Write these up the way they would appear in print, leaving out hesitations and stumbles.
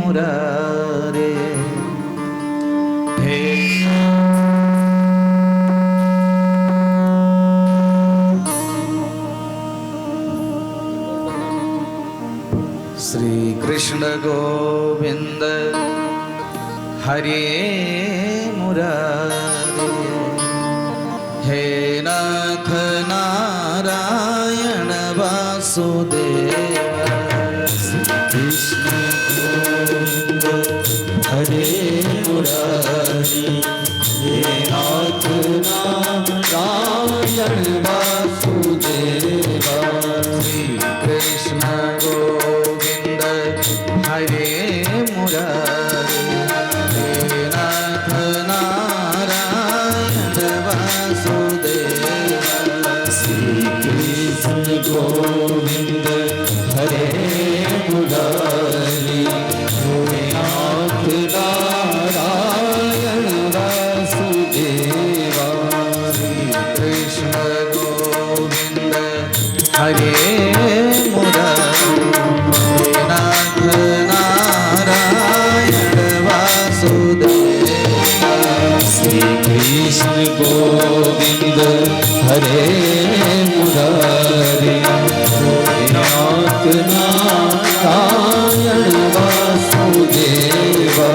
मुरारे हे श्री कृष्ण गोविंद हरे मुरारे हे नाथ नारायण वासुदेव कृष्ण गोविंद हरे मुरारी हे नाथ नारायण वासुदेवा श्री कृष्ण गोविंद हरे मुरारी हे नाथ नारायण वासुदेव श्री कृष्ण गोविंद हरे मुरारी हे नाथ नारायण वासुदेवा श्री कृष्ण गोविंद हरे मुरारी हे नाथ नारायण वासुदेव श्री कृष्ण गोविंद हरे मुरारी हे नाथ नारायण वासुदेवा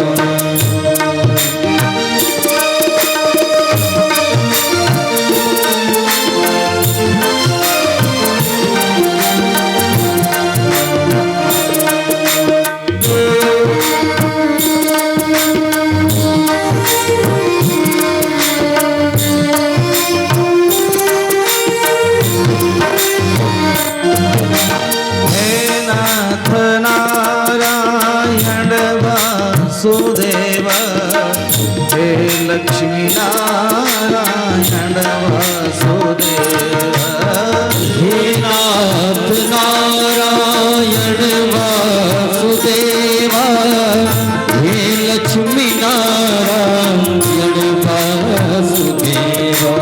वासुदेव हे लक्ष्मी नारायण वासुदेव हे नाथ नारायण वासुदेवा हे लक्ष्मी नारायण वासुदेवा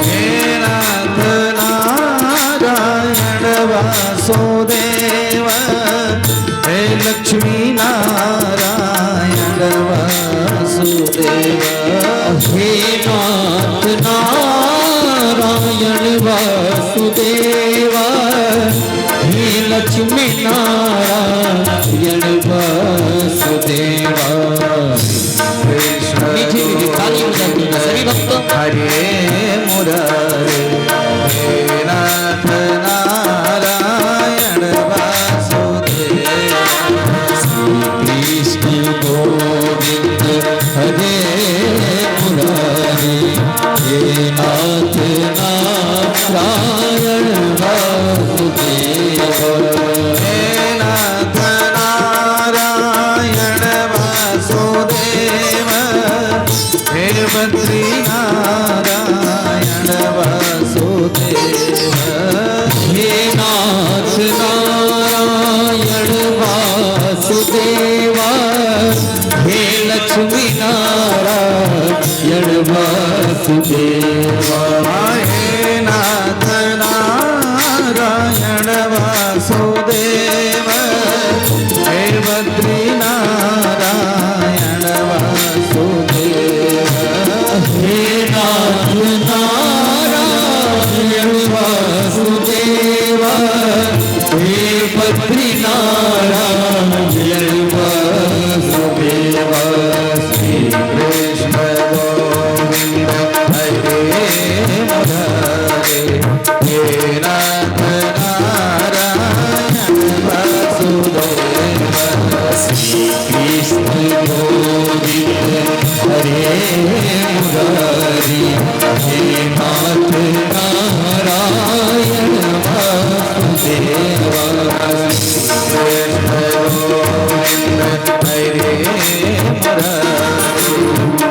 हे नाथ नारायण वासुदेव हे लक्ष्मी नारायण वासुदेव हे नाथ नारायण वासुदेवा हे लक्ष्मी नारायण वासुदेवा कृष्ण सभी भक्त हरे मुरारे हे नाथ नारायण वासुदेव कृष्ण गोविंद हरे मुरारी हे नाथ नारायण वासुदेव हे नाथ नारायण वासुदेव हे बद्री नारायण वासुदेव हे नाथ नारायण वासुदेवा हे लक्ष्मी नारायण वासुदेवा हे नाथ नारायण वासुदेव हे बद्री नारायण वासुदेव हे नाथ नारायण वासुदेवा हे बद्री नारायण वासुदेवा श्री कृष्ण गोविंद हरे मुरारे हे नाथ नारायण वासुदेव श्री कृष्ण गोविंद हरे मुरारी हे नाथ नारायण वासुदेवा कृष्ण गोविंद हरे मुरारे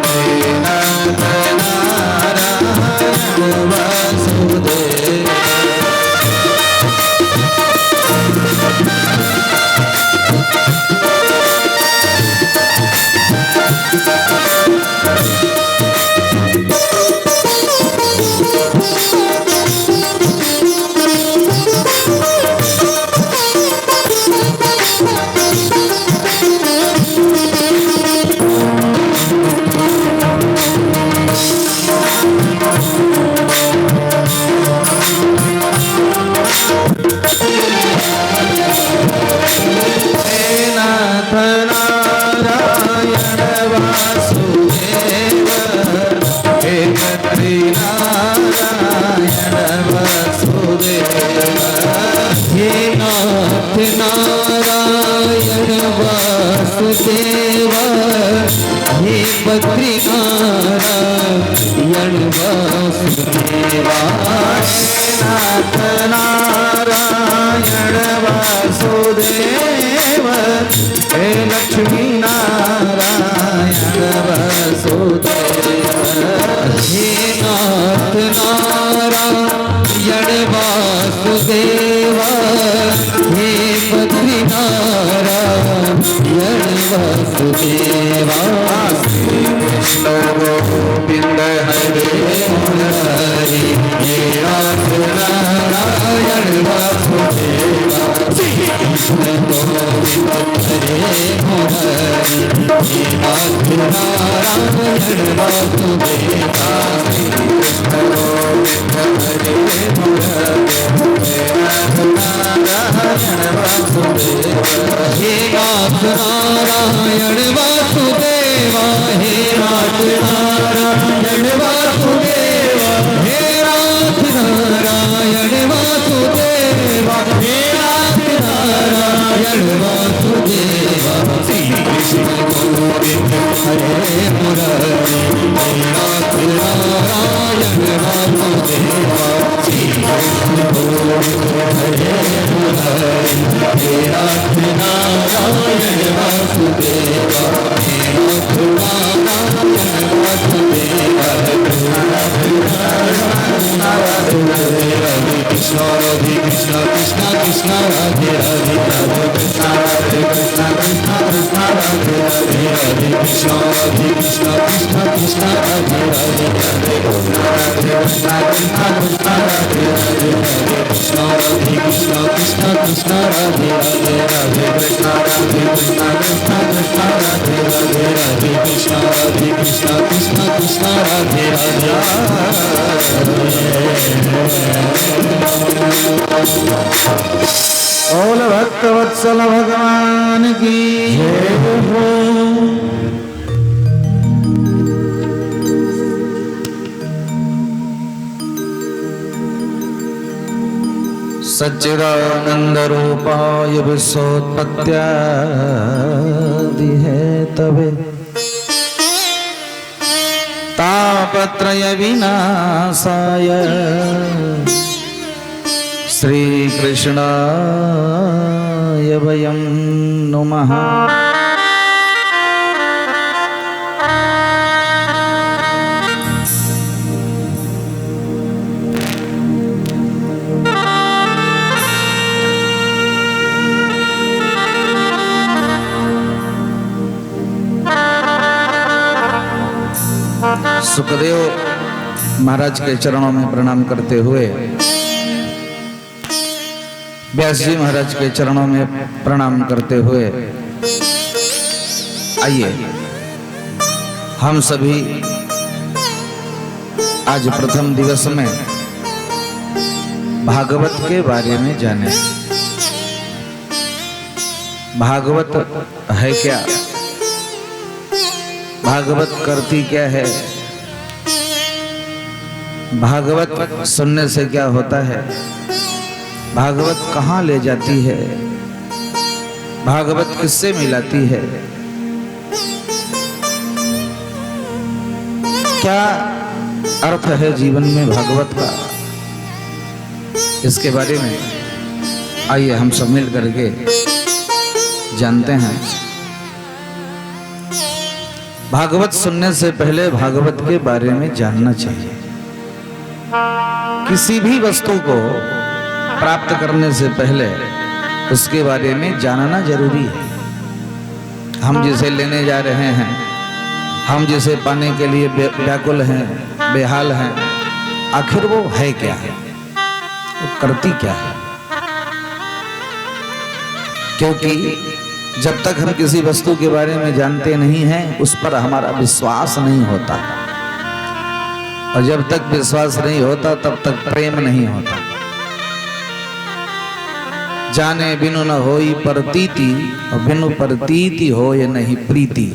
हे नाथ नारायण वासुदेव वासुदेवा हे बद्रीनारायण वासुदेवा नाथ नारायण वासुदेव हे लक्ष्मी नारायण वासुदेव हे नाथ नारायण वासुदेवा हे बद्रीनारायण वासुदेवा कृष्ण गोविंद हरे हरे हे नाथ नारायण वासुदेवा कृष्ण गोविंद हरे हरे हे नाथ नारायण वासुदेवा कृष्ण गोविंद हरे नारायण वासुदेव हे नाथ नारायण वासुदेवा हे नाथ नारायण वासुदेवा हे नाथ नारायण वासुदेवा हे नाथ नारायण वासुदेवा श्री कृष्ण गोविंद हरे मुरारी हे नाथ नारायण वासुदेवा श्री कृष्ण गोविंद हरे मुरारी हे नाथ नारायण वासुदेवा हे नाथ नारायण वासुदेवा हरे कृष्ण कृष्ण कृष्ण राधे राधे राधे कृष्ण कृष्ण कृष्ण राधे राधे राधे कृष्ण कृष्ण कृष्ण कृष्ण राधे राधे राधे कृष्ण कृष्ण कृष्ण राधे राधे राधे कृष्ण कृष्ण कृष्ण कृष्ण राधे राधे राधे कृष्ण कृष्ण कृष्ण कृष्ण राधे राधे राधे कृष्ण कृष्ण कृष्ण कृष्ण राधे राधे बोल भक्त वत्सल भगवान की जय हो। सच्चिदानंद रूपाय विश्वोत्पत्त्यादि है तवे तापत्रय विनाशाय श्री कृष्णाय वयं नुमः। सुखदेव महाराज के चरणों में प्रणाम करते हुए व्यास जी महाराज के चरणों में प्रणाम करते हुए आइए हम सभी आज प्रथम दिवस में भागवत के बारे में जाने। भागवत है क्या, भागवत करती क्या है, भागवत सुनने से क्या होता है, भागवत कहाँ ले जाती है, भागवत किससे मिलाती है, क्या अर्थ है जीवन में भागवत का, इसके बारे में आइए हम सब मिल करके जानते हैं। भागवत सुनने से पहले भागवत के बारे में जानना चाहिए। किसी भी वस्तु को प्राप्त करने से पहले उसके बारे में जानना जरूरी है। हम जिसे लेने जा रहे हैं, हम जिसे पाने के लिए व्याकुल हैं, बेहाल हैं, आखिर वो है क्या है, वो करती क्या है। क्योंकि जब तक हम किसी वस्तु के बारे में जानते नहीं हैं उस पर हमारा विश्वास नहीं होता, और जब तक विश्वास नहीं होता तब तक प्रेम नहीं होता। जाने बिनु न होई प्रतीति और बिनु प्रतीति होय नहीं प्रीति।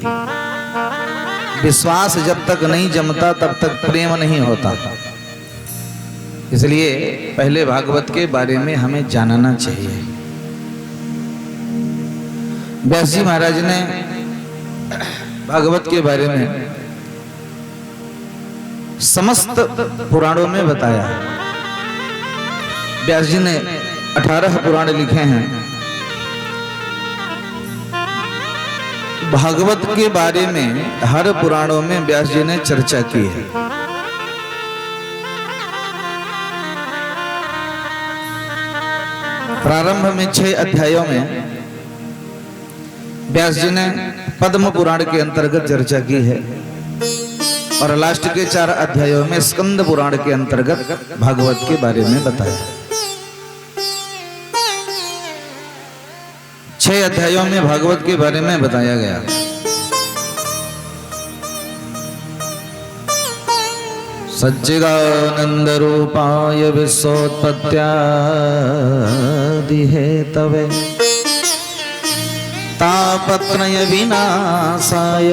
विश्वास जब तक नहीं जमता तब तक प्रेम नहीं होता। इसलिए पहले भागवत के बारे में हमें जानना चाहिए। व्यास जी महाराज ने भागवत के बारे में समस्त पुराणों में बताया। व्यास जी ने 18 पुराण लिखे हैं। भागवत के बारे में हर पुराणों में व्यास जी ने चर्चा की है। प्रारंभ में 6 अध्यायों में व्यास जी ने पद्म पुराण के अंतर्गत चर्चा की है और लास्ट के 4 अध्यायों में स्कंद पुराण के अंतर्गत भागवत के बारे में बताया। 6 अध्यायों में भागवत के बारे में बताया गया। सच्चिदानंद रूपाय विश्वोत्पत्त्यादि हेतवे तापत्रय विनाशाय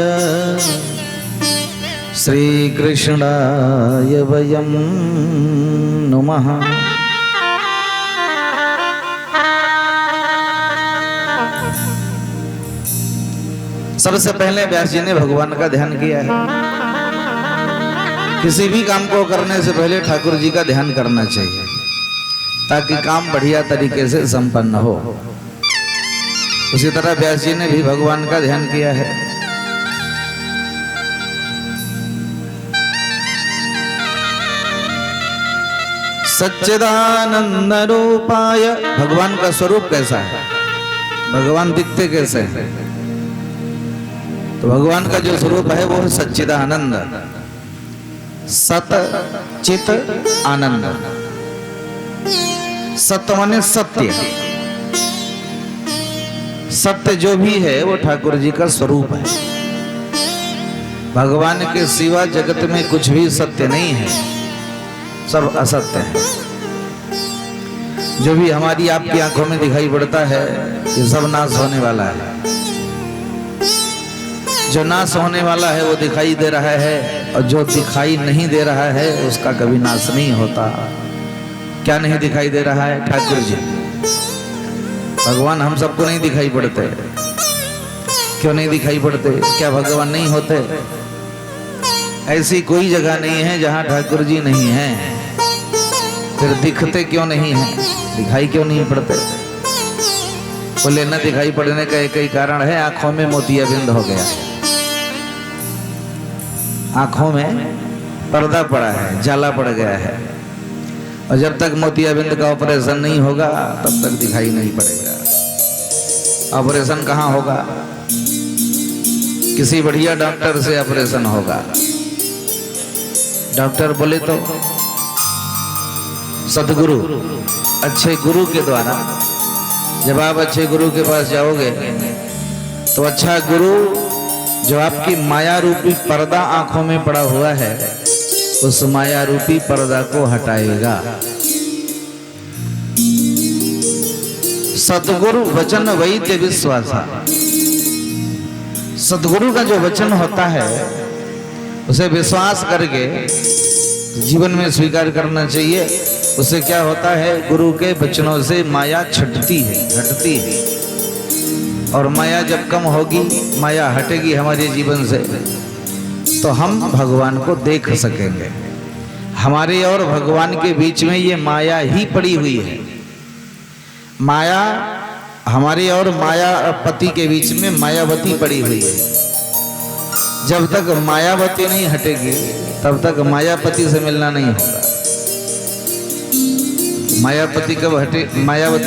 श्री कृष्णाय वयं नुमः। सबसे पहले व्यास जी ने भगवान का ध्यान किया है। किसी भी काम को करने से पहले ठाकुर जी का ध्यान करना चाहिए ताकि काम बढ़िया तरीके से संपन्न हो। उसी तरह व्यास जी ने भी भगवान का ध्यान किया है। सच्चिदानंद रूपाय, भगवान का स्वरूप कैसा है, भगवान दिखते कैसे हैं? तो भगवान का जो स्वरूप है वो है सच्चिदानंद, सत चित आनंद। सत्य माने सत्य, सत्य जो भी है वो ठाकुर जी का स्वरूप है। भगवान के सिवा जगत में कुछ भी सत्य नहीं है, सब असत्य है। जो भी हमारी आपकी आंखों में दिखाई पड़ता है ये सब नाश होने वाला है। जो नाश होने वाला है वो दिखाई दे रहा है और जो दिखाई नहीं दे रहा है उसका कभी नाश नहीं होता। क्या नहीं दिखाई दे रहा है? ठाकुर जी। भगवान हम सबको नहीं दिखाई पड़ते। क्यों नहीं दिखाई पड़ते? क्या भगवान नहीं होते? ऐसी कोई जगह नहीं है जहां ठाकुर जी नहीं है। फिर दिखते क्यों नहीं है, दिखाई क्यों नहीं पड़ते? बोले न दिखाई पड़ने का एक ही कारण है, आंखों में मोतियाबिंद हो गया। आंखों में पर्दा पड़ा है, जाला पड़ गया है और जब तक मोतियाबिंद का ऑपरेशन नहीं होगा तब तक दिखाई नहीं पड़ेगा। ऑपरेशन कहाँ होगा? किसी बढ़िया डॉक्टर से ऑपरेशन होगा। डॉक्टर बोले तो सदगुरु, अच्छे गुरु के द्वारा। जब आप अच्छे गुरु के पास जाओगे तो अच्छा गुरु जो आपकी माया रूपी पर्दा आंखों में पड़ा हुआ है उस माया रूपी पर्दा को हटाएगा। सतगुरु वचन वैद्य विश्वासा। सतगुरु का जो वचन होता है उसे विश्वास करके जीवन में स्वीकार करना चाहिए। उससे क्या होता है? गुरु के वचनों से माया छटती है, हटती है। और माया जब कम होगी, माया हटेगी हमारे जीवन से, तो हम भगवान को देख सकेंगे। हमारे और भगवान के बीच में ये माया ही पड़ी हुई है। माया हमारे और मायापति के बीच में मायावती पड़ी हुई है। जब तक मायावती नहीं हटेगी तब तक मायापति से मिलना नहीं होगा। मायावती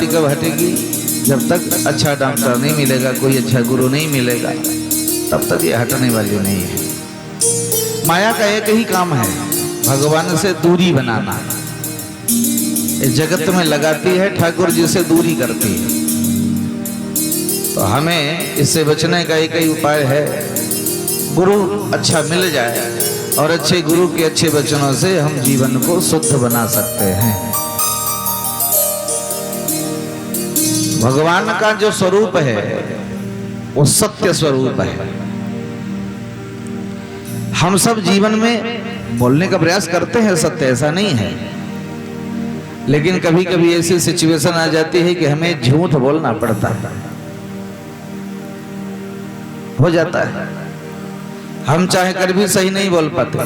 कब हटेगी? जब तक अच्छा डॉक्टर नहीं मिलेगा, कोई अच्छा गुरु नहीं मिलेगा, तब तक ये हटने वाली नहीं है। माया का एक ही काम है, भगवान से दूरी बनाना। इस जगत में लगाती है, ठाकुर जी से दूरी करती है। तो हमें इससे बचने का एक ही उपाय है, गुरु अच्छा मिल जाए और अच्छे गुरु के अच्छे वचनों से हम जीवन को शुद्ध बना सकते हैं। भगवान का जो स्वरूप है वो सत्य स्वरूप है। हम सब जीवन में बोलने का प्रयास करते हैं सत्य, ऐसा नहीं है, लेकिन कभी कभी ऐसी सिचुएशन आ जाती है कि हमें झूठ बोलना पड़ता है। हो जाता है। हम चाहे कर भी सही नहीं बोल पाते,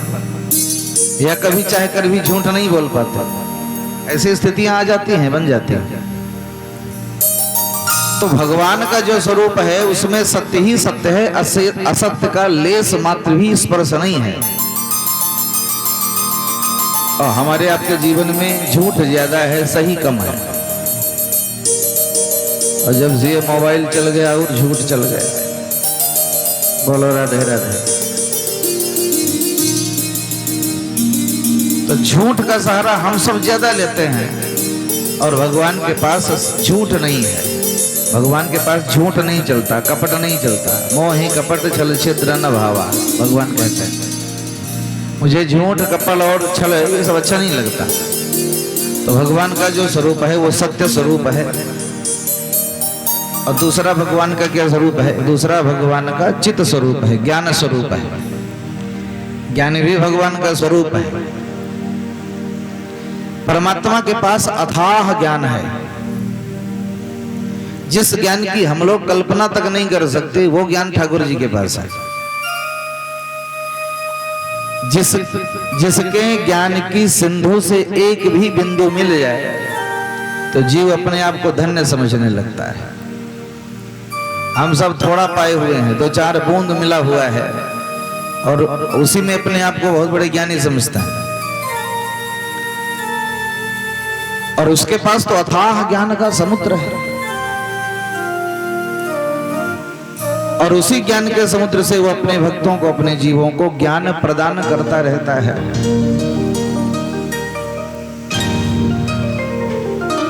या कभी चाहे कर भी झूठ नहीं बोल पाते। ऐसी स्थितियां आ जाती हैं, बन जाती हैं। तो भगवान का जो स्वरूप है उसमें सत्य ही सत्य है, असत्य का लेस मात्र भी स्पर्श नहीं है। और हमारे आपके जीवन में झूठ ज्यादा है, सही कम है। और जब से ये मोबाइल चल गया और झूठ चल गया, बोलो राधे राधे। तो झूठ का सहारा हम सब ज्यादा लेते हैं, और भगवान के पास झूठ नहीं है। भगवान के पास झूठ नहीं चलता, कपट नहीं चलता। मोहि कपट छल छिद्र न भावा, भगवान कहते हैं। मुझे झूठ कपट और छल ये सब अच्छा नहीं लगता। तो भगवान का जो स्वरूप है वो सत्य स्वरूप है। और दूसरा भगवान का क्या स्वरूप है? दूसरा भगवान का चित्त स्वरूप है, ज्ञान स्वरूप है। ज्ञान भी भगवान का स्वरूप है। परमात्मा के पास अथाह ज्ञान है, जिस ज्ञान की हम लोग कल्पना तक नहीं कर सकते, वो ज्ञान ठाकुर जी के पास है। जिसके ज्ञान की सिंधु से एक भी बिंदु मिल जाए तो जीव अपने आप को धन्य समझने लगता है। हम सब थोड़ा पाए हुए हैं, 2-4 बूंद मिला हुआ है, और उसी में अपने आप को बहुत बड़े ज्ञानी समझता है। और उसके पास तो अथाह ज्ञान का समुद्र है, और उसी ज्ञान के समुद्र से वो अपने भक्तों को, अपने जीवों को ज्ञान प्रदान करता रहता है।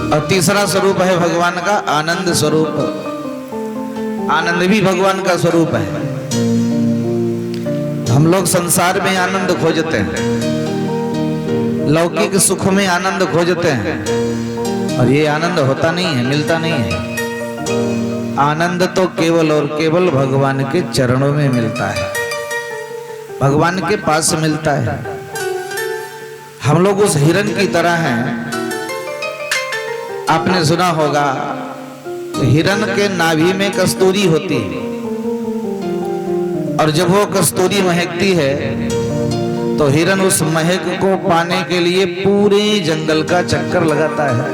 और तीसरा स्वरूप है भगवान का आनंद स्वरूप। आनंद भी भगवान का स्वरूप है। हम लोग संसार में आनंद खोजते हैं, लौकिक सुख में आनंद खोजते हैं, और ये आनंद होता नहीं है, मिलता नहीं है। आनंद तो केवल और केवल भगवान के चरणों में मिलता है, भगवान के पास मिलता है। हम लोग उस हिरण की तरह हैं। आपने सुना होगा, हिरण के नाभि में कस्तूरी होती है, और जब वो कस्तूरी महकती है तो हिरण उस महक को पाने के लिए पूरे जंगल का चक्कर लगाता है,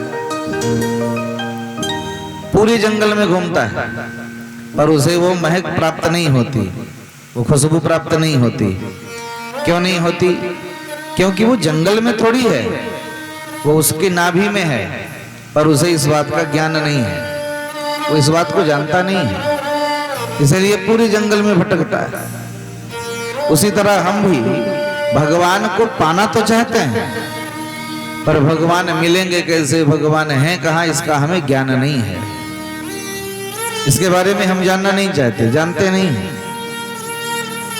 पूरे जंगल में घूमता है, पर उसे वो महक प्राप्त नहीं होती, वो खुशबू प्राप्त नहीं होती। क्यों नहीं होती? क्योंकि वो जंगल में थोड़ी है, वो उसकी नाभि में है, पर उसे इस बात का ज्ञान नहीं है, वो इस बात को जानता नहीं है, इसलिए पूरे जंगल में भटकता है। उसी तरह हम भी भगवान को पाना तो चाहते हैं, पर भगवान मिलेंगे कैसे, भगवान हैं कहाँ, इसका हमें ज्ञान नहीं है। इसके बारे में हम जानना नहीं चाहते, जानते नहीं हैं।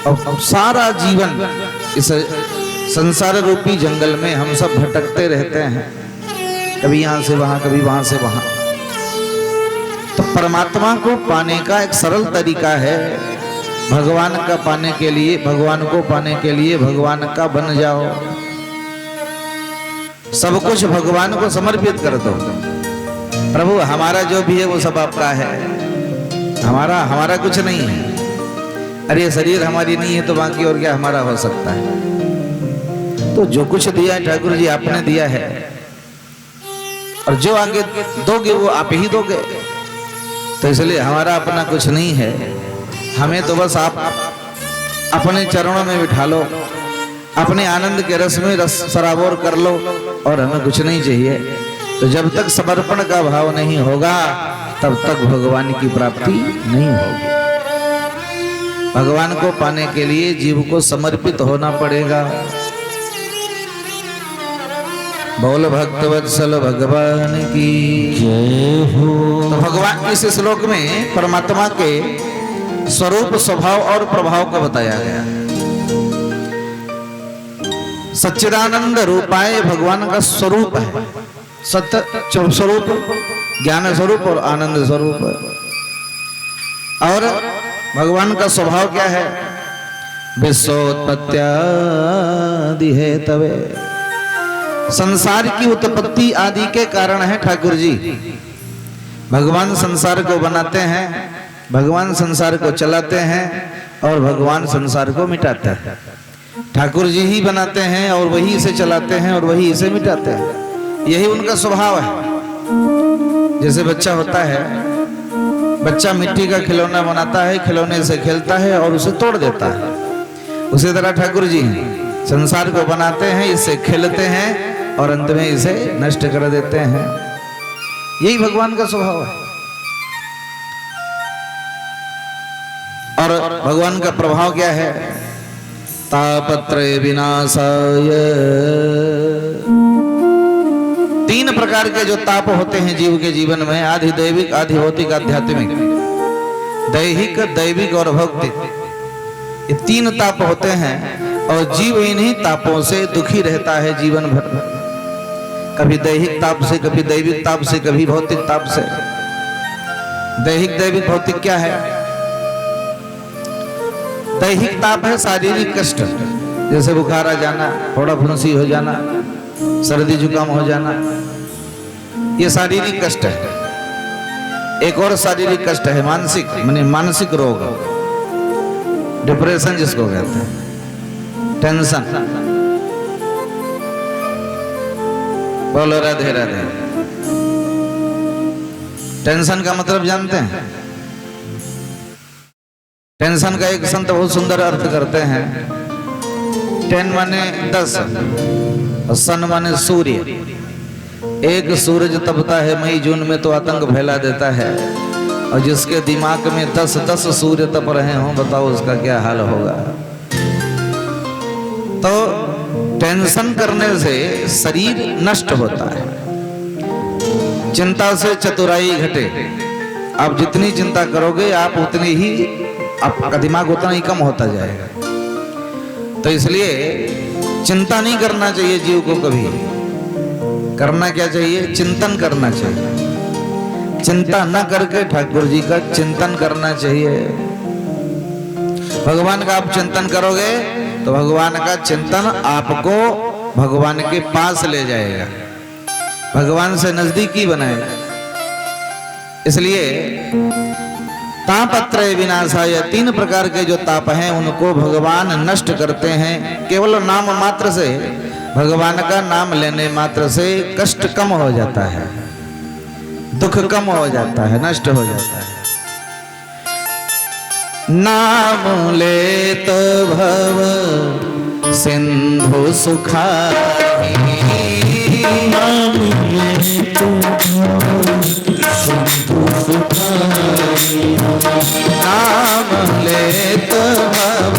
अब सारा जीवन इस संसार रूपी जंगल में हम सब भटकते रहते हैं, कभी यहाँ से वहां, कभी वहां से वहां। तो परमात्मा को पाने का एक सरल तरीका है, भगवान का पाने के लिए, भगवान को पाने के लिए भगवान का बन जाओ, सब कुछ भगवान को समर्पित कर दो। प्रभु हमारा जो भी है वो सब आपका है, हमारा कुछ नहीं है। अरे शरीर हमारी नहीं है तो बाकी और क्या हमारा हो सकता है? तो जो कुछ दिया है ठाकुर जी आपने दिया है, और जो आगे दोगे वो आप ही दोगे। तो इसलिए हमारा अपना कुछ नहीं है, हमें तो बस आप अपने चरणों में बिठा लो, अपने आनंद के रस में रस सराबोर कर लो, और हमें कुछ नहीं चाहिए। तो जब तक समर्पण का भाव नहीं होगा तब तक भगवान की प्राप्ति नहीं होगी। भगवान को पाने के लिए जीव को समर्पित होना पड़ेगा। बोल भक्तवत्सल भगवान की जय हो। तो भगवान इस श्लोक में परमात्मा के स्वरूप, स्वभाव और प्रभाव को बताया गया। सच्चिदानंद रूपाय भगवान का स्वरूप है, सत्य स्वरूप, ज्ञान स्वरूप और आनंद स्वरूप। और भगवान का स्वभाव क्या है? विश्वोत्पत्त्यादि है तवे, संसार की उत्पत्ति आदि के कारण है ठाकुर जी। भगवान संसार को बनाते हैं भगवान संसार को चलाते हैं और भगवान संसार को मिटाता है। ठाकुर जी ही बनाते हैं और वही इसे चलाते हैं और वही इसे मिटाते हैं। यही उनका स्वभाव है। जैसे बच्चा होता है, बच्चा मिट्टी का खिलौना बनाता है, खिलौने से खेलता है और उसे तोड़ देता है। उसी तरह ठाकुर जी संसार को बनाते हैं, इससे खेलते हैं और अंत में इसे नष्ट कर देते हैं। यही भगवान का स्वभाव है। और भगवान का प्रभाव क्या है? तापत्रय विनाशाय। 3 प्रकार के जो ताप होते हैं जीव के जीवन में, आधि दैविक, आधि भौतिक, आध्यात्मिक। दैहिक, दैविक और भौतिक, ये 3 ताप होते हैं और जीव इन्हीं तापों से दुखी रहता है जीवन भर। कभी दैहिक ताप से, कभी दैविक ताप से, कभी भौतिक ताप से। दैहिक, दैविक, भौतिक क्या है? दैहिक ताप है शारीरिक कष्ट, जैसे बुखार आ जाना, थोड़ा फुंसी हो जाना, सर्दी जुकाम हो जाना, ये शारीरिक कष्ट है। एक और शारीरिक कष्ट है मानसिक, माने मानसिक रोग, डिप्रेशन जिसको कहते हैं, टेंशन। बोलो राधे राधे। टेंशन का मतलब जानते हैं? टेंशन का एक संत बहुत सुंदर अर्थ करते हैं। 10 माने 10 और सन माने सूर्य। एक सूरज तपता है मई जून में तो आतंक फैला देता है, और जिसके दिमाग में 10 सूर्य तप रहे हों, बताओ उसका क्या हाल होगा। तो टेंशन करने से शरीर नष्ट होता है। चिंता से चतुराई घटे। आप जितनी चिंता करोगे आप उतनी ही, आपका दिमाग उतना ही कम होता जाएगा। तो इसलिए चिंता नहीं करना चाहिए जीव को कभी। करना क्या चाहिए? चिंतन करना चाहिए। चिंता न करके ठाकुर जी का चिंतन करना चाहिए। भगवान का आप चिंतन करोगे तो भगवान का चिंतन आपको भगवान के पास ले जाएगा, भगवान से नजदीकी बनाएगा। इसलिए तापत्रय विनाशाय, 3 प्रकार के जो ताप हैं उनको भगवान नष्ट करते हैं। केवल नाम मात्र से, भगवान का नाम लेने मात्र से कष्ट कम हो जाता है, दुख कम हो जाता है, नष्ट हो जाता है। नाम लेत भव सिंधु सुखाई, नाम लेत भव सिंधु सुखाई, नाम लेत भव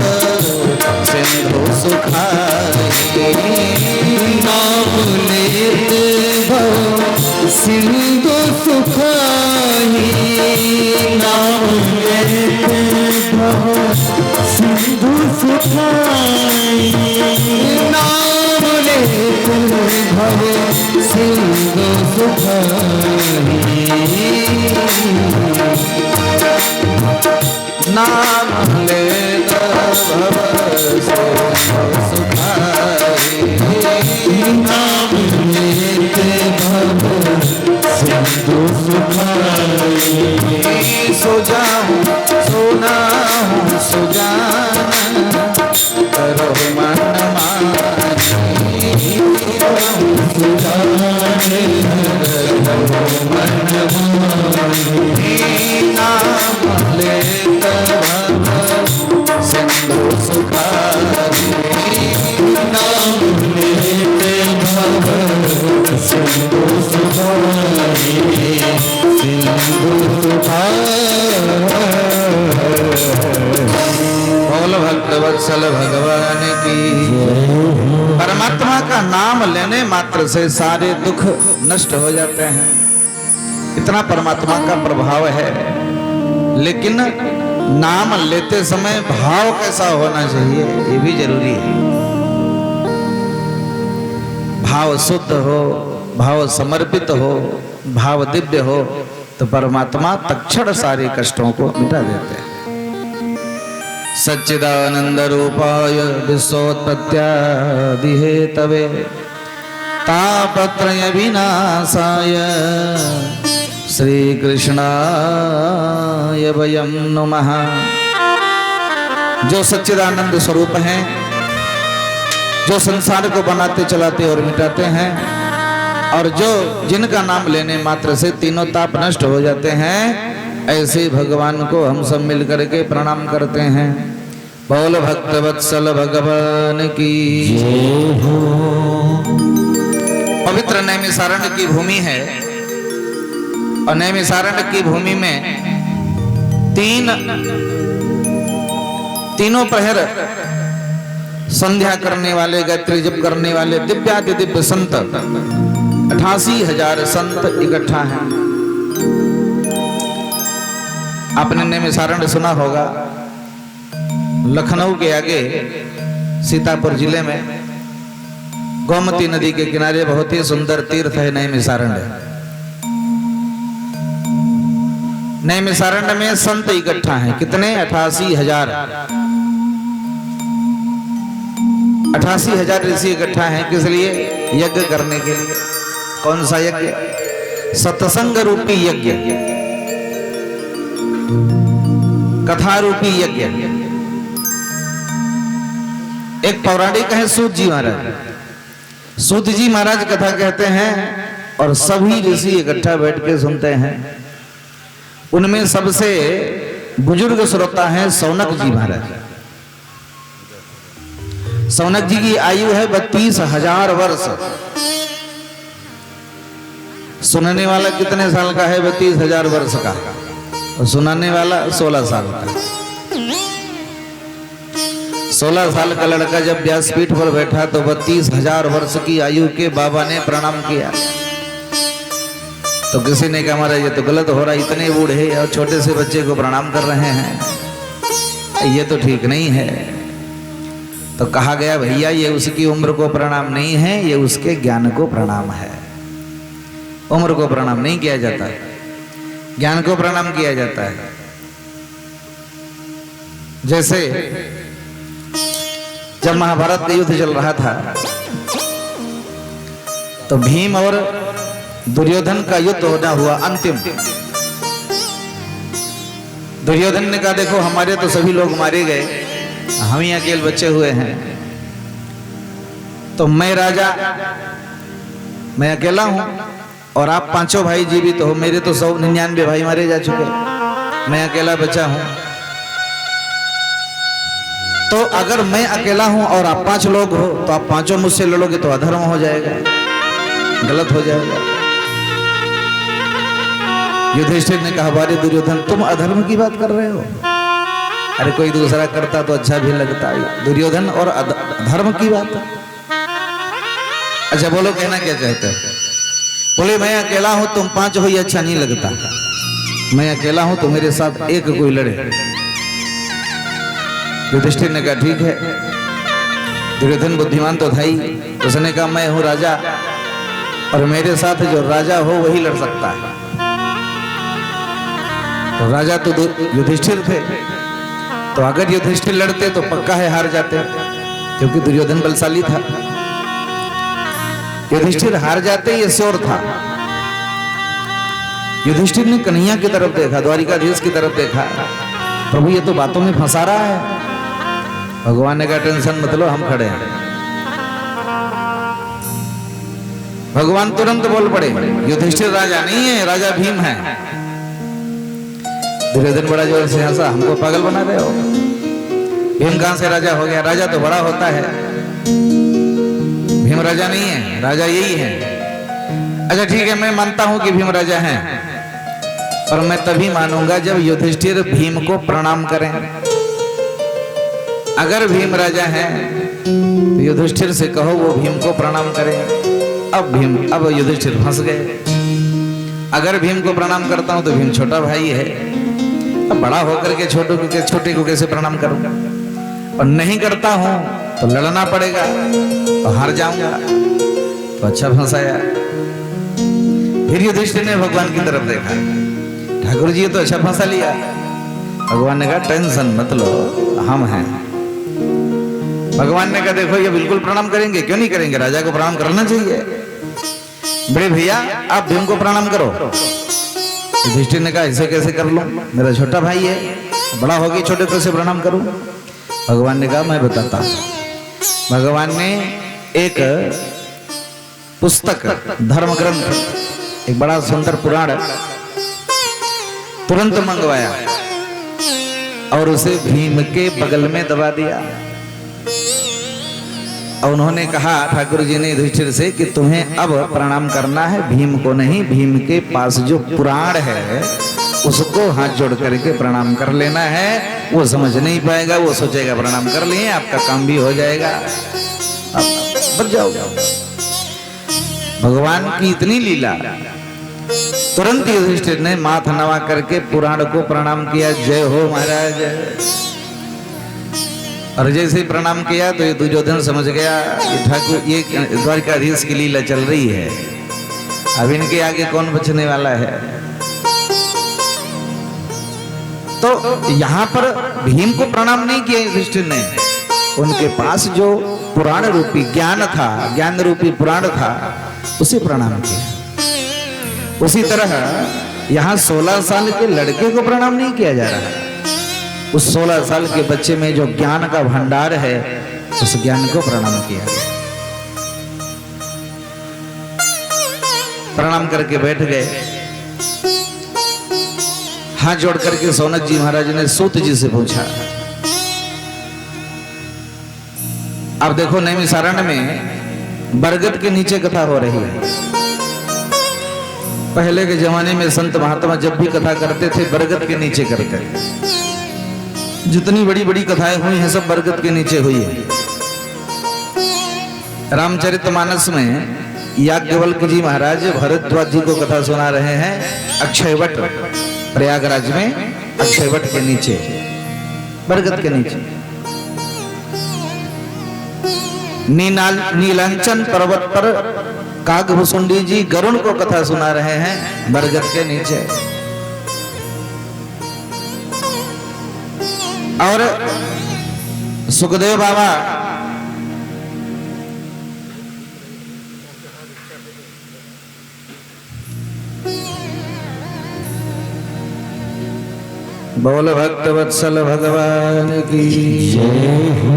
सिंधु सुखाई, नाम लेत भव सिंधु सुखाई, नाम लेत भव सिंधु सुखाई, नाम लेत भव सिंधु सुखाई, नाम लेत भव सिंधु सुखाई, नाम लेत भव सिंधु सुखाई। सो जाऊं सोना हूँ सुजाना, करो मन मानी, सुजाने करो मन मानी, नाम लेत भव सिंधु सुखाई, नाम लेत भव सिंधु सुखाई, सिंधु सुखाई। बोल भक्त वत्सल भगवान की। परमात्मा का नाम लेने मात्र से सारे दुख नष्ट हो जाते हैं। इतना परमात्मा का प्रभाव है। लेकिन नाम लेते समय भाव कैसा होना चाहिए ये भी जरूरी है। भाव शुद्ध हो, भाव समर्पित हो, भाव दिव्य हो तो परमात्मा तत्क्षण सारे कष्टों को मिटा देते हैं। सच्चिदानंद रूपाय विश्वोत्पत्त्यादि हेतवे तापत्रय विनाशाय श्री कृष्णाय वयं नमः। जो सच्चिदानंद स्वरूप हैं, जो संसार को बनाते चलाते और मिटाते हैं, और जो जिनका नाम लेने मात्र से तीनों ताप नष्ट हो जाते हैं, ऐसे भगवान को हम सब मिलकर के प्रणाम करते हैं। बोल भक्तवत्सल भगवान की। पवित्र नैमिषारण्य की भूमि है, और नैमिषारण्य की भूमि में तीनों प्रहर संध्या करने वाले, गायत्री जप करने वाले दिव्याति दिव्य संत 88,000 संत इकट्ठा हैं। आपने नैमिषारण्य सुना होगा, लखनऊ के आगे सीतापुर जिले में गोमती नदी के किनारे बहुत ही सुंदर तीर्थ है नैमिषारण्य। नैमिषारण्य में संत इकट्ठा हैं। कितने? 88,000। 88,000 ऋषि इकट्ठा हैं। किस लिए? यज्ञ करने के लिए। कौन सा यज्ञ? सत्संग रूपी यज्ञ, कथा रूपी यज्ञ। एक पौराणिक है सूत जी महाराज। सूत जी महाराज कथा कहते हैं और सभी ऋषि इकट्ठा बैठ के सुनते हैं। उनमें सबसे बुजुर्ग श्रोता हैं सौनक जी महाराज। सौनक जी की आयु है 32,000 वर्ष। सुनने वाला कितने साल का है? 32,000 वर्ष का। और सुनाने वाला 16 साल का। 16 साल का लड़का जब व्यासपीठ पर बैठा तो 32,000 वर्ष की आयु के बाबा ने प्रणाम किया। तो किसी ने कहा महाराज ये तो गलत हो रहा है, इतने बूढ़े और छोटे से बच्चे को प्रणाम कर रहे हैं, ये तो ठीक नहीं है। तो कहा गया भैया ये उसकी उम्र को प्रणाम नहीं है, ये उसके ज्ञान को प्रणाम है। उम्र को प्रणाम नहीं किया जाता, ज्ञान को प्रणाम किया जाता है। जैसे जब महाभारत का युद्ध चल रहा था तो भीम और दुर्योधन का युद्ध होना हुआ अंतिम। दुर्योधन ने कहा देखो हमारे तो सभी लोग मारे गए, हम ही अकेले बचे हुए हैं, तो मैं राजा, मैं अकेला हूं और आप पांचों भाई जीवित हो। मेरे तो 199 भाई मारे जा चुके, मैं अकेला बचा हूं। तो अगर मैं अकेला हूं और आप 5 लोग हो तो आप पांचों मुझसे लड़ोगे तो अधर्म हो जाएगा, गलत हो जाएगा। युधिष्ठिर ने कहा बारे दुर्योधन तुम अधर्म की बात कर रहे हो? अरे कोई दूसरा करता तो अच्छा भी लगता है। दुर्योधन और धर्म की बात। अच्छा बोलो कहना क्या चाहते हो? बोले मैं अकेला हूं तुम 5 हो, ये अच्छा नहीं लगता। मैं अकेला हूं तो मेरे साथ एक कोई लड़े। युधिष्ठिर ने कहा ठीक है। दुर्योधन बुद्धिमान तो था ही, उसने कहा मैं हूं राजा और मेरे साथ जो राजा हो वही लड़ सकता है। तो राजा तो युधिष्ठिर थे, तो अगर युधिष्ठिर लड़ते तो पक्का है हार जाते, क्योंकि दुर्योधन बलशाली था। युधिष्ठिर हार जाते ये श्योर था। युधिष्ठिर ने कन्हैया की तरफ देखा, द्वारिकाधीश की तरफ देखा, प्रभु ये तो बातों में फंसा रहा है। भगवान ने कहा टेंशन मत लो, हम खड़े हैं। भगवान तुरंत बोल पड़े युधिष्ठिर राजा नहीं है, राजा भीम है। दुर्योधन बड़ा जोर से हंसा, हमको पागल बना रहे हो? भीम कहां से राजा हो गया? राजा तो बड़ा होता है, भीम राजा नहीं है, राजा यही है। अच्छा ठीक है मैं मानता हूं कि भीम राजा हैं, पर मैं तभी मानूंगा जब युधिष्ठिर भीम को प्रणाम करें। अगर भीम राजा हैं तो युधिष्ठिर से कहो वो भीम को प्रणाम करें। अब युधिष्ठिर फंस गए। अगर भीम को प्रणाम करता हूं तो भीम छोटा भाई है, अब बड़ा होकर के छोटे को कैसे प्रणाम करूंगा? और नहीं करता हूं तो लड़ना पड़ेगा और हार जाऊंगा, तो अच्छा फंसाया। फिर युधिष्ठिर ने भगवान की तरफ देखा, ठाकुर जी ये तो अच्छा फंसा लिया। भगवान ने कहा टेंशन मत लो, हम हैं। भगवान ने कहा देखो ये बिल्कुल प्रणाम करेंगे, क्यों नहीं करेंगे? राजा को प्रणाम करना चाहिए। बड़े भैया आप भीम को प्रणाम करो। युधिष्ठिर ने कहा ऐसे कैसे कर लूं, मेरा छोटा भाई है, बड़ा हो गई, छोटे को से प्रणाम करूं। भगवान ने कहा मैं बताता हूं। भगवान ने एक पुस्तक, धर्म ग्रंथ, एक बड़ा सुंदर पुराण तुरंत मंगवाया और उसे भीम के बगल में दबा दिया। और उन्होंने कहा, ठाकुर जी ने युधिष्ठिर से, कि तुम्हें अब प्रणाम करना है भीम को नहीं, भीम के पास जो पुराण है उसको हाथ जोड़ करके प्रणाम कर लेना है। वो समझ नहीं पाएगा, वो सोचेगा प्रणाम कर लिए, आपका काम भी हो जाएगा, आप बच जाओगे। भगवान की इतनी लीला, तुरंत युधिष्ठिर ने माथ नवा करके पुराण को प्रणाम किया, जय हो महाराज। और जैसे ही प्रणाम किया तो ये दुर्योधन समझ गया कि ठाकुर, ये द्वारकाधीश की लीला चल रही है, अब इनके आगे कौन बचने वाला है। तो यहां पर भीम को प्रणाम नहीं किया युधिष्ठिर ने, उनके पास जो पुराण रूपी ज्ञान था, ज्ञान रूपी पुराण था, उसे प्रणाम किया। उसी तरह यहां 16 साल के लड़के को प्रणाम नहीं किया जा रहा है, उस 16 साल के बच्चे में जो ज्ञान का भंडार है, उस ज्ञान को प्रणाम किया। प्रणाम करके बैठ गए। हाथ जोड़ करके सौनक जी महाराज ने सूत जी से पूछा, अब देखो नैमिषारण्य में बरगद के नीचे कथा हो रही है। पहले के जमाने में संत महात्मा जब भी कथा करते थे बरगद के नीचे करते थे। जितनी बड़ी बड़ी कथाएं हुई हैं सब बरगद के नीचे हुई है। रामचरितमानस में याज्ञवल्क्य जी महाराज भरद्वाज जी को कथा सुना रहे हैं अक्षयवट, प्रयागराज में अक्षयवट के नीचे, बरगद के नीचे। नीलांचन पर्वत पर कागभुसुंडी जी गरुण को कथा सुना रहे हैं बरगद के नीचे। और सुखदेव बाबा बोल भक्त वत्सल भगवान की जय हो।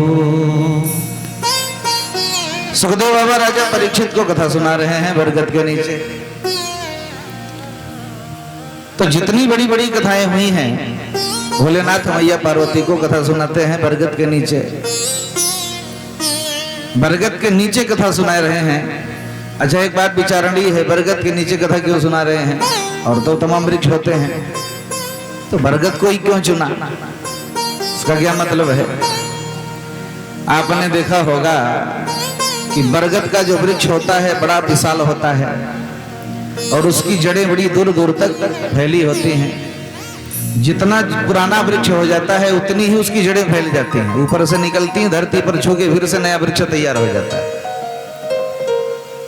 सुखदेव बाबा राजा परीक्षित को कथा सुना रहे हैं बरगद के नीचे। तो जितनी बड़ी बड़ी कथाएं हुई हैं, भोलेनाथ मैया पार्वती को कथा सुनाते हैं बरगद के नीचे। बरगद के नीचे कथा सुना रहे हैं। अच्छा, एक बात विचारणीय है, बरगद के नीचे कथा क्यों सुना रहे हैं? और तो तमाम वृक्ष होते हैं, तो बरगद को ही क्यों चुना? इसका क्या मतलब है? आपने देखा होगा कि बरगद का जो वृक्ष होता है बड़ा विशाल होता है और उसकी जड़ें बड़ी दूर दूर तक फैली होती हैं। जितना पुराना वृक्ष हो जाता है उतनी ही उसकी जड़ें फैल जाती हैं, ऊपर से निकलती हैं, धरती पर छू के फिर से नया वृक्ष तैयार हो जाता है।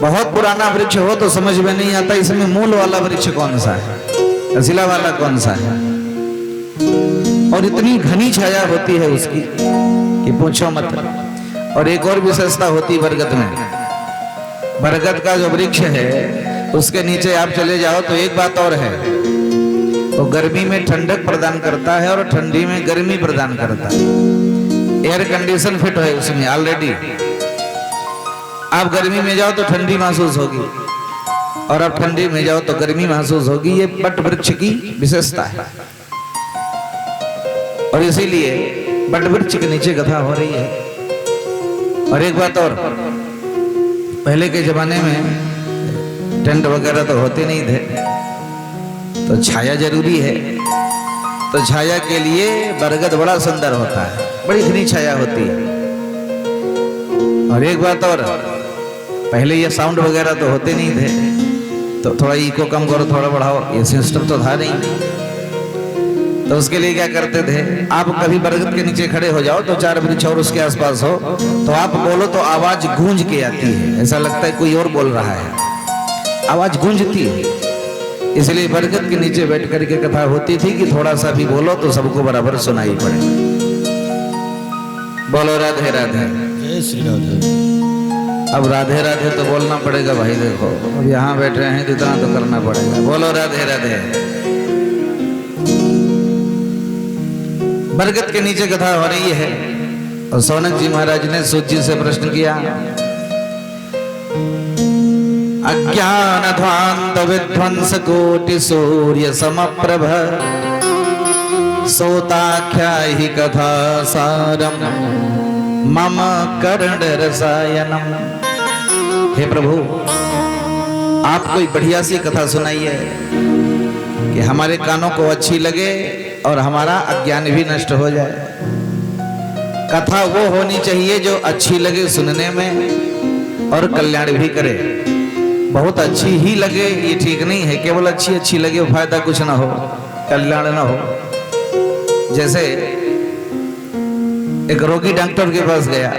बहुत पुराना वृक्ष हो तो समझ में नहीं आता इसमें मूल वाला वृक्ष कौन सा है, रसीला वाला कौन सा है। और इतनी घनी छाया होती है उसकी कि पूछो मत। और एक और विशेषता होती बरगद में, बरगद का जो वृक्ष है उसके नीचे आप चले जाओ तो एक बात और है, वो गर्मी में ठंडक प्रदान करता है और ठंडी में गर्मी प्रदान करता है। एयर कंडीशन फिट है उसमें ऑलरेडी। आप गर्मी में जाओ तो ठंडी महसूस होगी और आप ठंडी में जाओ तो गर्मी महसूस होगी। ये बट वृक्ष की विशेषता है और इसीलिए बट वृक्ष के नीचे कथा हो रही है। और एक बात और, पहले के जमाने में टेंट वगैरह तो होते नहीं थे, तो छाया जरूरी है। तो छाया के लिए बरगद बड़ा सुंदर होता है, बड़ी घनी छाया होती है। और एक बात और, पहले ये साउंड वगैरह तो होते नहीं थे, तो थोड़ा इको कम करो, थोड़ा बढ़ाओ, ये सिस्टम तो था नहीं। तो उसके लिए क्या करते थे, आप कभी बरगद के नीचे खड़े हो जाओ तो चार वृक्ष और उसके आसपास हो तो आप बोलो तो आवाज गूंज के आती है, ऐसा लगता है कोई और बोल रहा है, आवाज गूंजती है। इसलिए बरगद के नीचे बैठ करके कथा होती थी कि थोड़ा सा भी बोलो तो सबको बराबर सुनाई पड़े। बोलो राधे राधे, जय श्री राधे। अब राधे राधे तो बोलना पड़ेगा भाई, देखो अब यहाँ बैठ रहे हैं तो इतना तो करना पड़ेगा। बोलो राधे राधे। बरगद के नीचे कथा हो रही है और सौनक जी महाराज ने सूत जी से प्रश्न किया। अज्ञान ध्वांत विध्वंस कोटि सूर्य समप्रभ सोताख्या ही कथा सारम मम कर्ण रसायनम। हे प्रभु, आप कोई बढ़िया सी कथा सुनाइए कि हमारे कानों को अच्छी लगे और हमारा अज्ञान भी नष्ट हो जाए। कथा वो होनी चाहिए जो अच्छी लगे सुनने में और कल्याण भी करे। बहुत अच्छी ही लगे ये ठीक नहीं है, केवल अच्छी लगे फायदा कुछ ना हो, कल्याण ना हो। जैसे एक रोगी डॉक्टर के पास गया,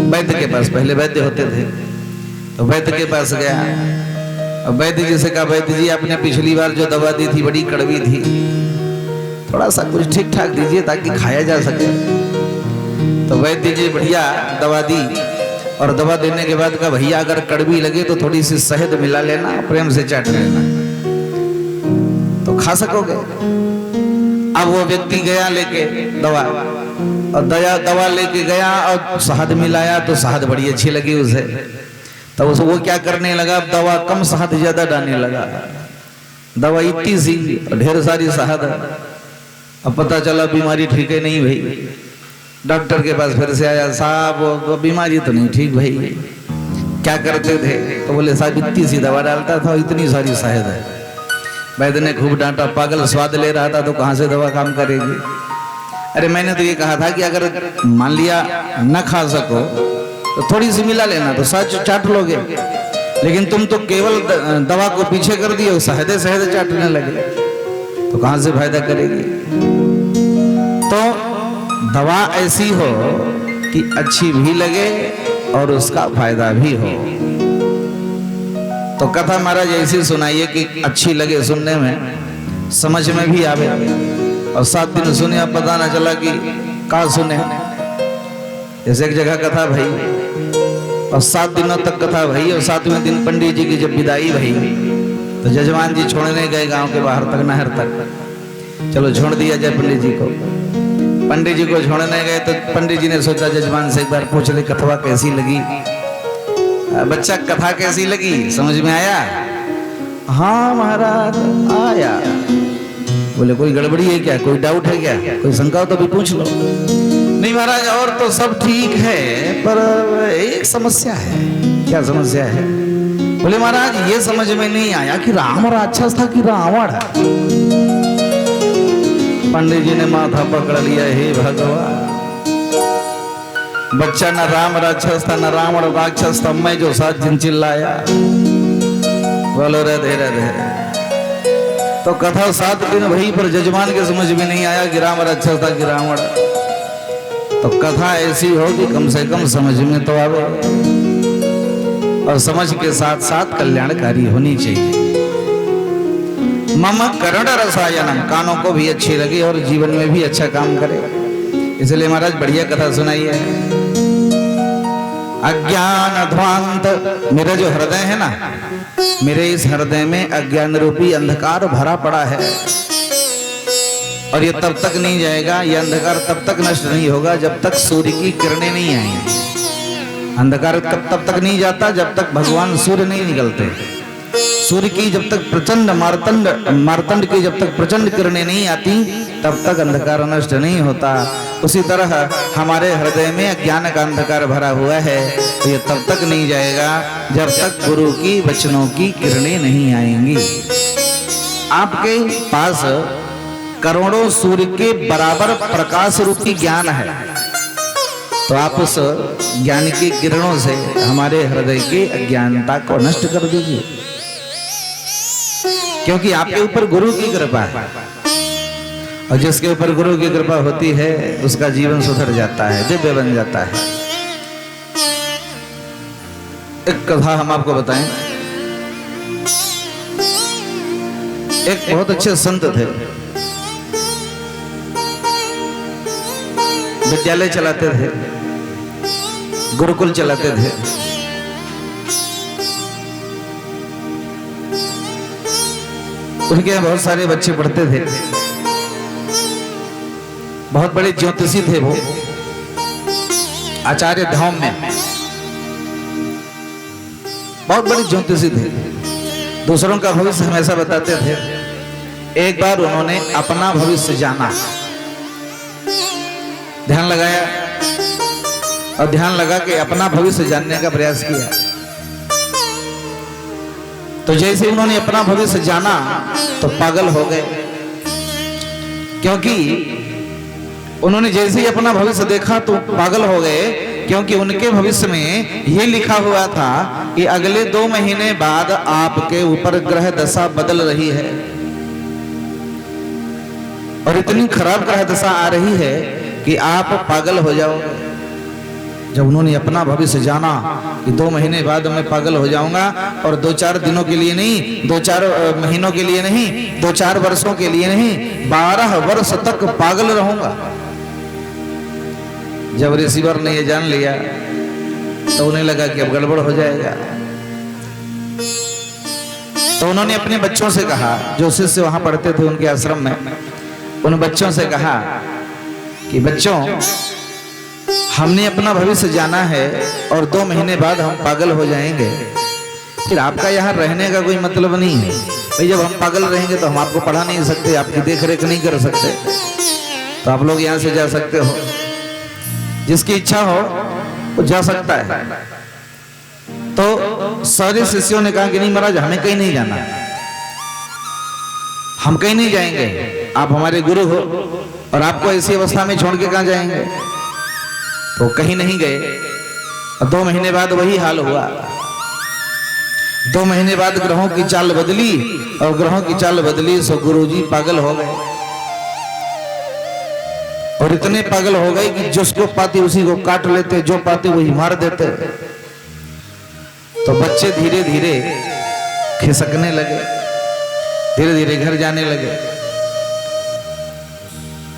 वैद्य के पास, पहले वैद्य होते थे तो वैद्य के पास गया और वैद्य जी से कहा, वैद्य जी आपने पिछली बार जो दवा दी थी बड़ी कड़वी थी, थोड़ा सा कुछ ठीक ठाक दीजिए ताकि खाया जा सके। तो वैद्य जी बढ़िया दवा दी और दवा देने के बाद कहा, भैया अगर कड़वी लगे तो थोड़ी सी शहद मिला लेना, प्रेम से चाट लेना तो खा सकोगे। अब वो व्यक्ति गया लेके दवा और दवा लेके गया और शहद मिलाया तो शहद बड़ी अच्छी लगी उसे। तो उसे वो क्या करने लगा, दवा कम शहद ज्यादा डालने लगा। दवा इतनी सी ढेर सारी शहद। अब पता चला बीमारी ठीक है नहीं भाई। डॉक्टर के पास फिर से आया, साहब वो बीमारी तो नहीं ठीक भाई, क्या करते थे? तो बोले साहब इतनी सी दवा डालता था, इतनी सारी शहद है। वैद्य ने खूब डांटा, पागल, स्वाद ले रहा था तो कहां से दवा काम करेगी? अरे मैंने तो ये कहा था कि अगर मान लिया न खा सको तो थोड़ी सी मिला लेना तो सच चाट लोगे, लेकिन तुम तो केवल दवा को पीछे कर दिए, शहद चाटने लगे तो कहां से फायदा करेगी? तो दवा ऐसी हो कि अच्छी भी लगे और उसका फायदा भी हो। तो कथा महाराज ऐसी सुनाइए कि अच्छी लगे सुनने में, समझ में भी आवे। और 7 दिन सुने, अब पता ना चला कि कहाँ सुने। जैसे एक जगह कथा भाई और 7 दिनों तक कथा भाई और 7वें दिन पंडित जी की जब विदाई भाई तो जजमान जी छोड़ने गए गांव के बाहर तक, नहर तक। चलो छोड़ दिया जाए पंडित जी को। पंडित जी को छोड़ने गए तो पंडित जी ने सोचा जजमान से एक बार पूछ ले कथा कैसी लगी। बच्चा कथा कैसी लगी, समझ में आया? हाँ महाराज आया। बोले कोई गड़बड़ी है क्या, कोई डाउट है क्या, कोई शंका हो तो भी पूछ लो। नहीं महाराज और तो सब ठीक है पर एक समस्या है। क्या समस्या है? बोले महाराज ये समझ में नहीं आया कि राम राक्षस था कि रावण। पंडित जी ने माथा पकड़ लिया, हे भगवान, बच्चा न राम राक्षस था न रावण राक्षस था, मैं जो 7 दिन चिल्लाया। बोलो राधे राधे। तो कथा 7 दिन भई पर जजमान के समझ में नहीं आया कि राम राक्षस था कि रावण। तो कथा ऐसी हो कि कम से कम समझ में तो आवे और समझ के साथ साथ कल्याणकारी होनी चाहिए। मम कर्ण रसायनम, कानों को भी अच्छी लगे और जीवन में भी अच्छा काम करे। इसलिए महाराज बढ़िया कथा सुनाई है। अज्ञान ध्वांत, मेरा जो हृदय है ना, मेरे इस हृदय में अज्ञान रूपी अंधकार भरा पड़ा है और ये तब तक नहीं जाएगा, ये अंधकार तब तक नष्ट नहीं होगा जब तक सूर्य की किरणें नहीं आएंगी। अंधकार तब तक नहीं जाता जब तक भगवान सूर्य नहीं निकलते। सूर्य की जब तक प्रचंड मार्तंड की जब तक प्रचंड किरणें नहीं आती तब तक अंधकार नष्ट नहीं होता। उसी तरह हमारे हृदय में अज्ञान का अंधकार भरा हुआ है, तो ये तब तक नहीं जाएगा जब तक गुरु की वचनों की किरणें नहीं आएंगी। आपके पास करोड़ों सूर्य के बराबर प्रकाश रूपी ज्ञान है, तो आप उस ज्ञान की किरणों से हमारे हृदय की अज्ञानता को नष्ट कर दीजिए, क्योंकि आपके ऊपर गुरु की कृपा है और जिसके ऊपर गुरु की कृपा होती है उसका जीवन सुधर जाता है, दिव्य बन जाता है। एक कथा हम आपको बताएं। एक बहुत अच्छे संत थे, विद्यालय चलाते थे, गुरुकुल चलाते थे। उनके यहाँ बहुत सारे बच्चे पढ़ते थे। बहुत बड़े ज्योतिषी थे वो, आचार्य धाम में बहुत बड़े ज्योतिषी थे, दूसरों का भविष्य हमेशा बताते थे। एक बार उन्होंने अपना भविष्य जाना, ध्यान लगाया और ध्यान लगा के अपना भविष्य जानने का प्रयास किया। तो जैसे उन्होंने अपना भविष्य जाना तो पागल हो गए, क्योंकि उन्होंने जैसे ही अपना भविष्य देखा तो पागल हो गए, क्योंकि उनके भविष्य में यह लिखा हुआ था कि अगले 2 महीने बाद आपके ऊपर ग्रह दशा बदल रही है और इतनी खराब ग्रह दशा आ रही है कि आप पागल हो जाओगे। जब उन्होंने अपना भविष्य जाना कि 2 महीने बाद मैं पागल हो जाऊंगा, और 2-4 दिनों के लिए नहीं, 2-4 महीनों के लिए नहीं, 2-4 वर्षों के लिए नहीं, 12 वर्ष तक पागल रहूंगा। जब रिसीवर ने ये जान लिया तो उन्हें लगा कि अब गड़बड़ हो जाएगा। तो उन्होंने अपने बच्चों से कहा, जो शिष्य वहां पढ़ते थे उनके आश्रम में, उन बच्चों से कहा कि बच्चों, हमने अपना भविष्य जाना है और 2 महीने बाद हम पागल हो जाएंगे, फिर आपका यहाँ रहने का कोई मतलब नहीं है भाई। जब हम पागल रहेंगे तो हम आपको पढ़ा नहीं सकते, आपकी देख रेख नहीं कर सकते, तो आप लोग यहाँ से जा सकते हो, जिसकी इच्छा हो वो जा सकता है। तो सारे शिष्यों ने कहा कि नहीं महाराज, हमें कहीं नहीं जाना, हम कहीं नहीं जाएंगे, आप हमारे गुरु हो और आपको ऐसी अवस्था में छोड़ के कहां जाएंगे। तो कहीं नहीं गए और 2 महीने बाद वही हाल हुआ। 2 महीने बाद ग्रहों की चाल बदली, और ग्रहों की चाल बदली सो गुरुजी पागल हो गए, और इतने पागल हो गए कि जिसको पाते उसी को काट लेते, जो पाते वही मार देते। तो बच्चे धीरे धीरे खिसकने लगे, धीरे धीरे घर जाने लगे।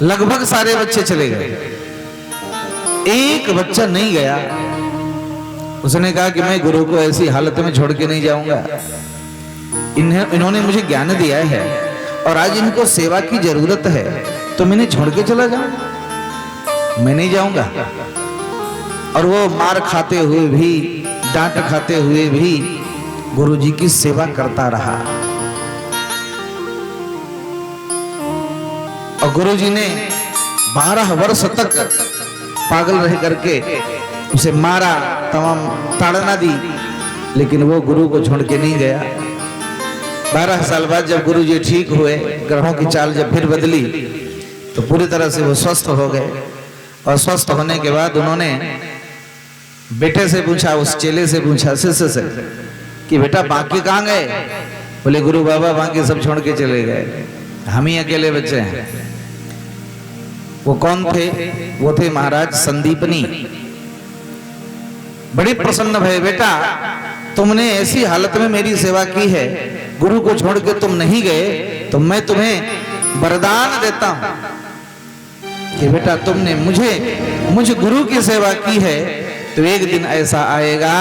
लगभग सारे बच्चे चले गए, एक बच्चा नहीं गया। उसने कहा कि मैं गुरु को ऐसी हालत में छोड़ के नहीं जाऊंगा, इन्होंने मुझे ज्ञान दिया है और आज इनको सेवा की जरूरत है, तो मैंने छोड़ के चला जाऊं, मैं नहीं जाऊंगा। और वो मार खाते हुए भी, डांट खाते हुए भी गुरुजी की सेवा करता रहा। और गुरुजी ने 12 वर्ष तक पागल रह करके उसे मारा, तमाम ताड़ना दी, लेकिन वो गुरु को छोड़ के नहीं गया। 12 साल बाद जब गुरुजी ठीक हुए, ग्रहों की चाल जब फिर बदली, तो पूरी तरह से वो स्वस्थ हो गए। और स्वस्थ होने के बाद उन्होंने बेटे से पूछा, उस चेले से पूछा, शिष्य से, कि बेटा बाकी कहाँ गए? बोले गुरु बाबा बाकी सब छोड़ के चले गए, हम ही अकेले बचे हैं। वो कौन थे? वो थे महाराज संदीपनी। बड़े प्रसन्न भये, बेटा तुमने ऐसी हालत में मेरी सेवा की है, गुरु को छोड़ के तुम नहीं गए, तो मैं तुम्हें वरदान देता हूं कि बेटा तुमने मुझ गुरु की सेवा की है, तो एक दिन ऐसा आएगा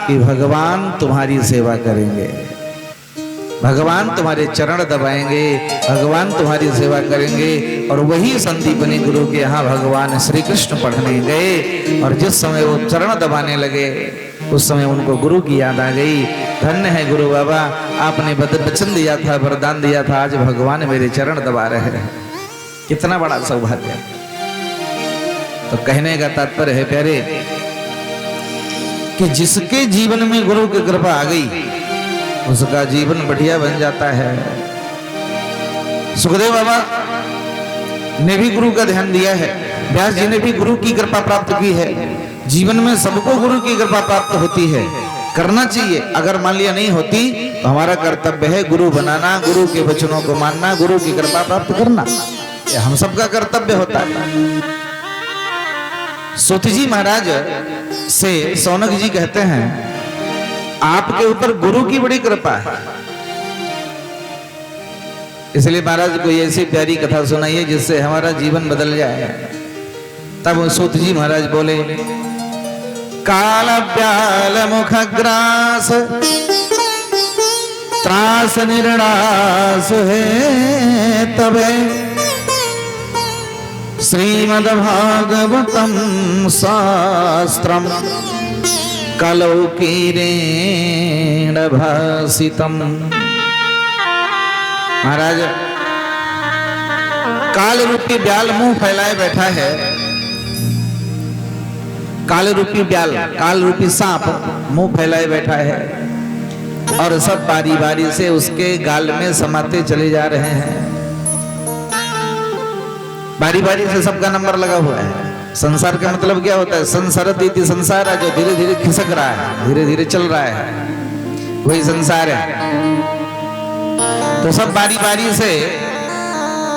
कि भगवान तुम्हारी सेवा करेंगे, भगवान तुम्हारे चरण दबाएंगे, भगवान तुम्हारी सेवा करेंगे। और वही संदीपनी गुरु के यहाँ भगवान श्री कृष्ण पढ़ने गए, और जिस समय वो चरण दबाने लगे उस समय उनको गुरु की याद आ गई। धन्य है गुरु बाबा, आपने वचन दिया था, वरदान दिया था, आज भगवान मेरे चरण दबा रहे हैं, कितना बड़ा सौभाग्य। तो कहने का तात्पर्य है प्यारे, कि जिसके जीवन में गुरु की कृपा आ गई उसका जीवन बढ़िया बन जाता है। सुखदेव बाबा ने भी गुरु का ध्यान दिया है, व्यास जी ने भी गुरु की कृपा प्राप्त की है। जीवन में सबको गुरु की कृपा प्राप्त होती है, करना चाहिए। अगर मान लिया नहीं होती तो हमारा कर्तव्य है गुरु बनाना, गुरु के वचनों को मानना, गुरु की कृपा प्राप्त करना, ये हम सबका कर्तव्य होता है। सूत जी महाराज से सौनक जी कहते हैं, आपके ऊपर गुरु की बड़ी कृपा है, इसलिए महाराज कोई ऐसी प्यारी कथा सुनाइए जिससे हमारा जीवन बदल जाए। तब सूत जी महाराज बोले, काल ब्याल मुख ग्रास त्रास निर्णास है, तबे श्रीमद्भागवतं शास्त्रम् कलौकीरेण भासितम्। महाराज, काल रूपी ब्याल मुंह फैलाए बैठा है। काल रूपी ब्याल, काल रूपी सांप मुंह फैलाए बैठा है और सब बारी बारी से उसके गाल में समाते चले जा रहे हैं। बारी बारी से सबका नंबर लगा हुआ है। संसार का मतलब क्या होता है? संसारतीति संसार है, जो धीरे धीरे खिसक रहा है, धीरे धीरे चल रहा है, वही संसार है। तो सब बारी बारी से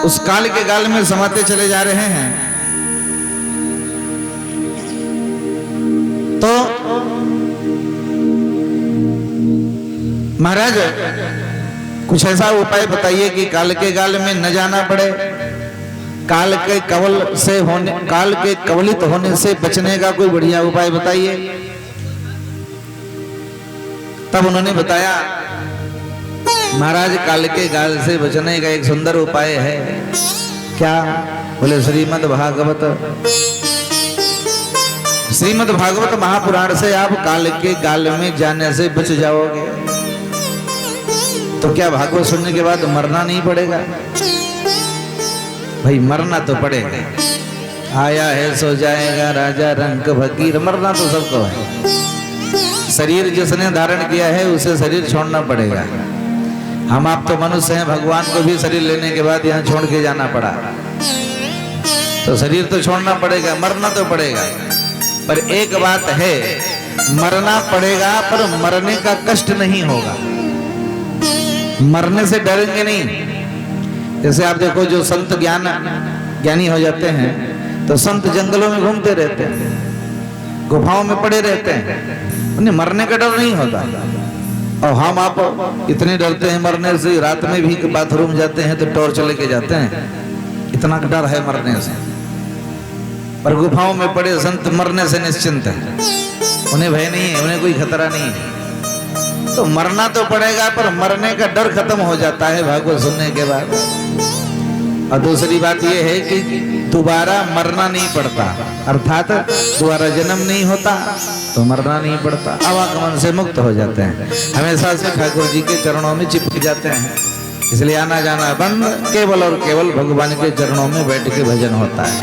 उस काल के गाल में समाते चले जा रहे हैं। तो महाराज, कुछ ऐसा उपाय बताइए कि काल के गाल में न जाना पड़े, काल के कवलित होने से बचने का कोई बढ़िया उपाय बताइए। तब उन्होंने बताया, महाराज, काल के गाल से बचने का एक सुंदर उपाय है। क्या? बोले श्रीमद् भागवत महापुराण से आप काल के गाल में जाने से बच जाओगे। तो क्या भागवत सुनने के बाद मरना नहीं पड़ेगा? भाई मरना तो पड़ेगा। आया है सो जाएगा राजा रंक फकीर, मरना तो सबको है। शरीर जिसने धारण किया है उसे शरीर छोड़ना पड़ेगा। हम आप तो मनुष्य हैं, भगवान को भी शरीर लेने के बाद यहाँ छोड़ के जाना पड़ा, तो शरीर तो छोड़ना पड़ेगा, मरना तो पड़ेगा। पर एक बात है, मरना पड़ेगा पर मरने का कष्ट नहीं होगा। मरने से डरेंगे नहीं। जैसे आप देखो, जो संत ज्ञानी हो जाते हैं तो संत जंगलों में घूमते रहते हैं, गुफाओं में पड़े रहते हैं, उन्हें मरने का डर नहीं होता। और हम आप इतने डरते हैं मरने से, रात में भी बाथरूम जाते हैं तो टॉर्च लेके जाते हैं, इतना डर है मरने से। पर गुफाओं में पड़े संत मरने से निश्चिंत है, उन्हें भय नहीं है, उन्हें कोई खतरा नहीं है। तो मरना तो पड़ेगा पर मरने का डर खत्म हो जाता है भागवत सुनने के बाद। और दूसरी बात यह है कि दोबारा मरना नहीं पड़ता, अर्थात दोबारा जन्म नहीं होता तो मरना नहीं पड़ता, आवागमन से मुक्त हो जाते हैं, हमेशा से ठाकुर जी के चरणों में चिपक जाते हैं। इसलिए आना जाना बंद, केवल और केवल भगवान के चरणों में बैठ के भजन होता है।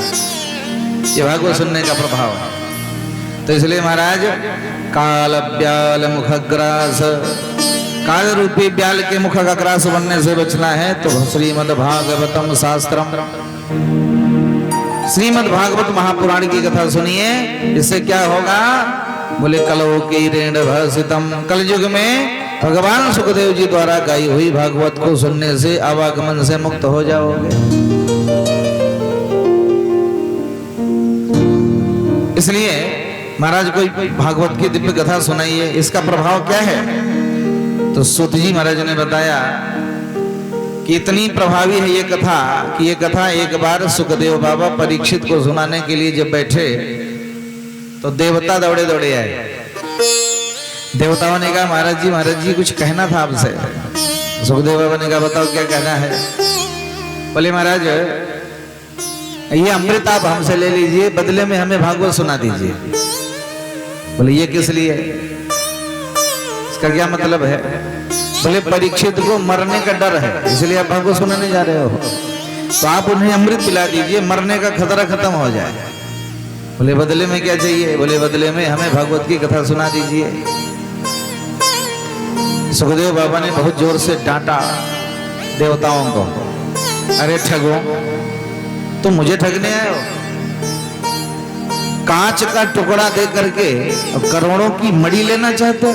ये भागवत सुनने का प्रभाव है। तो इसलिए महाराज, काल ब्याल मुखग्रास, काल रूपी ब्याल के मुख का ग्रास बनने से बचना है तो श्रीमद् भागवतम शास्त्रम, श्रीमद् भागवत महापुराण की कथा सुनिए। इससे क्या होगा? बोले कलौकीरेण भासितम, कलयुग में भगवान सुखदेव जी द्वारा गाई हुई भागवत को सुनने से आवागमन से मुक्त हो जाओगे। इसलिए महाराज कोई भागवत की दिव्य कथा सुनाइए, इसका प्रभाव क्या है? तो सूत जी महाराज ने बताया कि इतनी प्रभावी है ये कथा कि ये कथा एक बार सुखदेव बाबा परीक्षित को सुनाने के लिए जब बैठे तो देवता दौड़े दौड़े आए। देवताओं ने कहा, महाराज जी कुछ कहना था आपसे। सुखदेव बाबा ने कहा, बताओ क्या कहना है। बोले, महाराज ये अमृत आप हमसे ले लीजिए, बदले में हमें भागवत सुना दीजिए। बोले, ये किस लिए? इसका क्या मतलब है? बोले, परीक्षित को मरने का डर है, इसलिए आप भागवत सुनाने जा रहे हो, तो आप उन्हें अमृत पिला दीजिए, मरने का खतरा खत्म हो जाए। बोले, बदले में क्या चाहिए? बोले, बदले में हमें भागवत की कथा सुना दीजिए। सुखदेव बाबा ने बहुत जोर से डांटा देवताओं को, अरे ठगो, तुम मुझे ठगने आए हो? कांच का टुकड़ा दे करके करोड़ों की मड़ी लेना चाहते हो?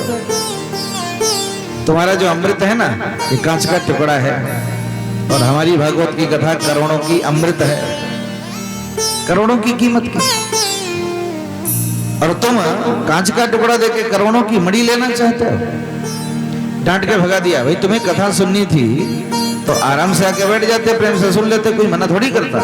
तुम्हारा जो अमृत है ना, ये कांच का टुकड़ा है, और हमारी भागवत की कथा करोड़ों की अमृत है, करोड़ों की कीमत की, और तुम कांच का टुकड़ा देके करोड़ों की मड़ी लेना चाहते हो। डांट के भगा दिया। भाई तुम्हें कथा सुननी थी तो आराम से आके बैठ जाते, प्रेम से सुन लेते, कोई मना थोड़ी करता।